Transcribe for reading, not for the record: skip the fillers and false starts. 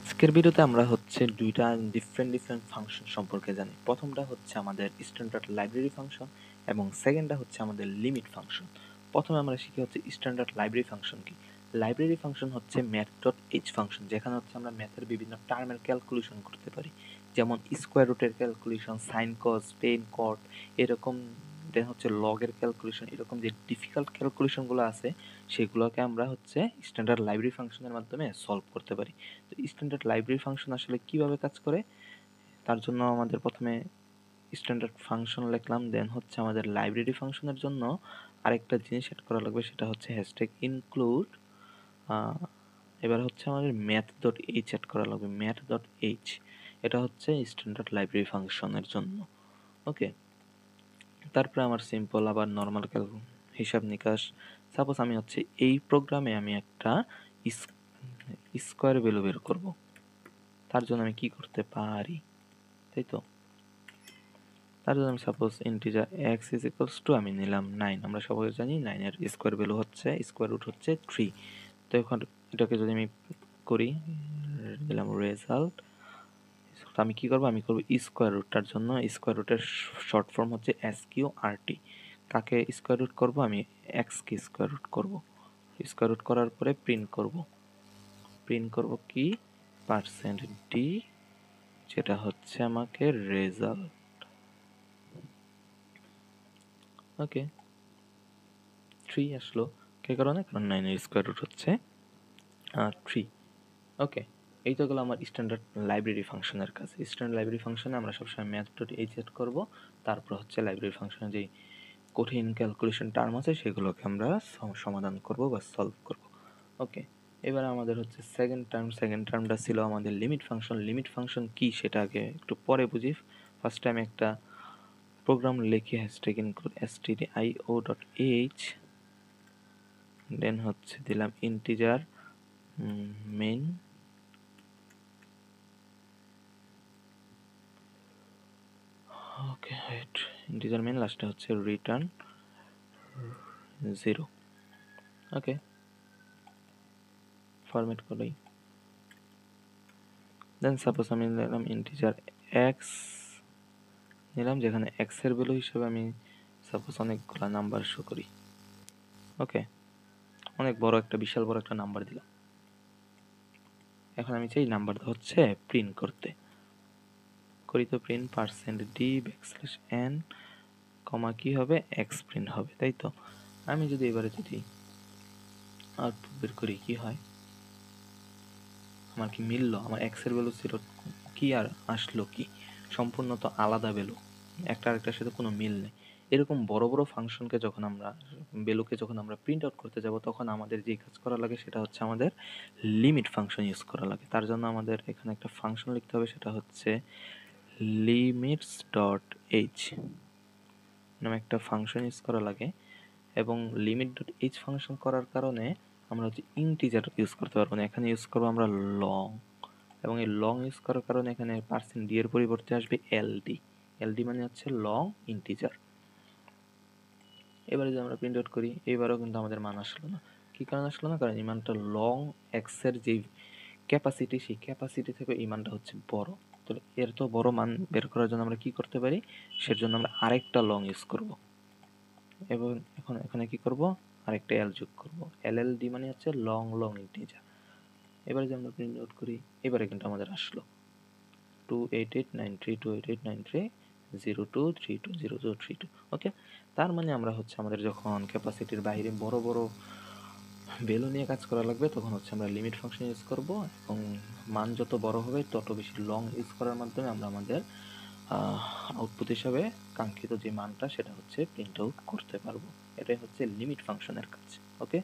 আজকের ভিডিওতে আমরা হচ্ছে দুইটা ডিফারেন্ট ফাংশন সম্পর্কে জানি। প্রথমটা হচ্ছে আমাদের স্ট্যান্ডার্ড লাইব্রেরি ফাংশন এবং সেকেন্ডটা হচ্ছে আমাদের লিমিট ফাংশন। প্রথমে আমরা শিখি হচ্ছে স্ট্যান্ডার্ড লাইব্রেরি ফাংশন কি। লাইব্রেরি ফাংশন হচ্ছে math.h ফাংশন, যেখানে হচ্ছে আমরা ম্যাথের বিভিন্ন টার্মের ক্যালকুলেশন করতে পারি, যেমন স্কোয়ার রুটের ক্যালকুলেশন, সাইন কস, টেন কট, এরকম দেন হচ্ছে লগের ক্যালকুলেশন, এরকম যে ডিফিকাল্ট ক্যালকুলেশনগুলো আছে সেগুলোকে আমরা হচ্ছে স্ট্যান্ডার্ড লাইব্রেরি ফাংশনের মাধ্যমে সলভ করতে পারি। তো স্ট্যান্ডার্ড লাইব্রেরি ফাংশন আসলে কিভাবে কাজ করে, তার জন্য আমাদের প্রথমে স্ট্যান্ডার্ড ফাংশন লিখলাম, দেন হচ্ছে আমাদের লাইব্রেরি ফাংশনের জন্য আরেকটা জিনিস অ্যাড করা লাগবে, সেটা হচ্ছে হ্যাশট্যাগ ইনক্লুড। এবার হচ্ছে আমাদের ম্যাথ.h অ্যাড করা লাগবে, ম্যাথ.h, এটা হচ্ছে স্ট্যান্ডার্ড লাইব্রেরি ফাংশনের জন্য। ওকে, তারপরে আমার সিম্পল আবার নর্মাল হিসাব নিকাশ। সাপোজ আমি হচ্ছে এই প্রোগ্রামে আমি একটা স্কোয়ার ভ্যালু বের করব, তার জন্য আমি কি করতে পারি, তাই তো? তার জন্য আমি suppose integer x is equals to আমি নিলাম 9। আমরা সবাই জানি 9 এর স্কোয়ার ভ্যালু হচ্ছে, স্কোয়ার রুট হচ্ছে 3। তো এখন এটাকে যদি আমি করি, দিলাম রেজাল্ট, আমি কি করব, আমি করব স্কোয়ার রুট। তার জন্য স্কোয়ার রুটের শর্ট ফর্ম হচ্ছে SQRT। কাকে স্কোয়ার রুট করব, আমি এক্স কে স্কোয়ার রুট করব। স্কোয়ার রুট করার পরে প্রিন্ট করব কি, %d, যেটা হচ্ছে আমাকে রেজাল্ট। ওকে, 3 আসলো কে কারণে, কারণ 9 এর স্কোয়ার রুট হচ্ছে 3। ওকে, এই তো গেল আমার স্ট্যান্ডার্ড লাইব্রেরি ফাংশনের কাজ। স্ট্যান্ডার্ড লাইব্রেরি ফাংশনে আমরা সবসময় ম্যাথ.h এড করব, তারপর হচ্ছে লাইব্রেরি ফাংশনে যেই কঠিন ক্যালকুলেশন টার্ম আছে সেগুলোকে আমরা সমাধান করব বা সলভ করব। ওকে, এবার আমাদের হচ্ছে সেকেন্ড টার্মটা ছিল আমাদের লিমিট ফাংশন। লিমিট ফাংশন কি সেটা আগে একটু পরে বুঝি। ফার্স্ট টাইম একটা প্রোগ্রাম লিখে হ্যাশট্যাগ ইনক্লুড stdio.h, দেন হচ্ছে দিলাম integer main, okay wait, integer main লাস্টে হচ্ছে রিটার্ন 0। ওকে, ফরম্যাট করি। দেন সাপোজ আমি নিলাম ইন্টিজার এক্স, নিলাম যেখানে এক্স এর ভ্যালু হিসেবে আমি সাপোজ অনেকগুলো নাম্বার শো করি। ওকে, অনেক বড় একটা বিশাল বড় একটা নাম্বার দিলাম। এখন আমি চাই নাম্বারটা হচ্ছে প্রিন্ট করতে, করি তো প্রিন্ট %d\n, কমা কি হবে, এক্স প্রিন্ট হবে, তাই তো? আমি যদি এবারে যদি আউটপুট বের করি কি হয়, আমার কি মিললো, আমার এক্স এর ভ্যালু ছিল কি আর আসলো কি, সম্পূর্ণ তো আলাদা ভ্যালু, একটা আরেকটার সাথে কোনো মিল নেই। এরকম বড় বড় ফাংশনকে যখন আমরা ভ্যালুকে যখন আমরা প্রিন্ট আউট করতে যাব, তখন আমাদের যে কাজ করা লাগে সেটা হচ্ছে আমাদের লিমিট ফাংশন ইউজ করা লাগে। তার জন্য আমাদের এখানে একটা ফাংশন লিখতে হবে, সেটা হচ্ছে limits.h নামে একটা ফাংশন ইউজ করা লাগে। এবং limit.h ফাংশন করার কারণে আমরা হচ্ছে ইন্টিজার ইউজ করতে পারবো না, এখানে ইউজ করবো আমরা লং। এবং এই লং ইউজ করার কারণে এখানে %d এর পরিবর্তে আসবে LD মানে হচ্ছে লং ইন্টিজার। এবারে যদি আমরা প্রিন্ট আউট করি, এবারেও কিন্তু আমাদের মান আসলো না। কি কারণে আসলো না, কারণ এই মানটা লং এক্স এর যে ক্যাপাসিটি, সেই ক্যাপাসিটি থেকে এই মানটা হচ্ছে বড়। তো এর তো বড় মান বের করার জন্য আমরা কি করতে পারি, সের জন্য আমরা আরেকটা লং ইউজ করব। এবং এখন এখানে কি করব, আরেকটা এল যোগ করব, LLD মানে হচ্ছে লং ইন্টিজার। এবারে যদি আমরা প্রিন্ট আউট করি, এবারে কিন্তু আমাদের আসলো 28893289302320232। ওকে, তার মানে আমরা হচ্ছে আমাদের যখন ক্যাপাসিটির বাইরে বড় বড় ভ্যালু নিয়ে কাজ করা লাগবে, তখন হচ্ছে আমরা লিমিট ফাংশন ইউজ করব, এবং মান যত বড় হবে তত বেশি লং ইউজ করার মাধ্যমে আমরা আমাদের আউটপুট হিসাবে কাঙ্ক্ষিত যে মানটা সেটা হচ্ছে প্রিন্ট আউট করতে পারবো। এটাই হচ্ছে লিমিট ফাংশনের কাজ। ওকে।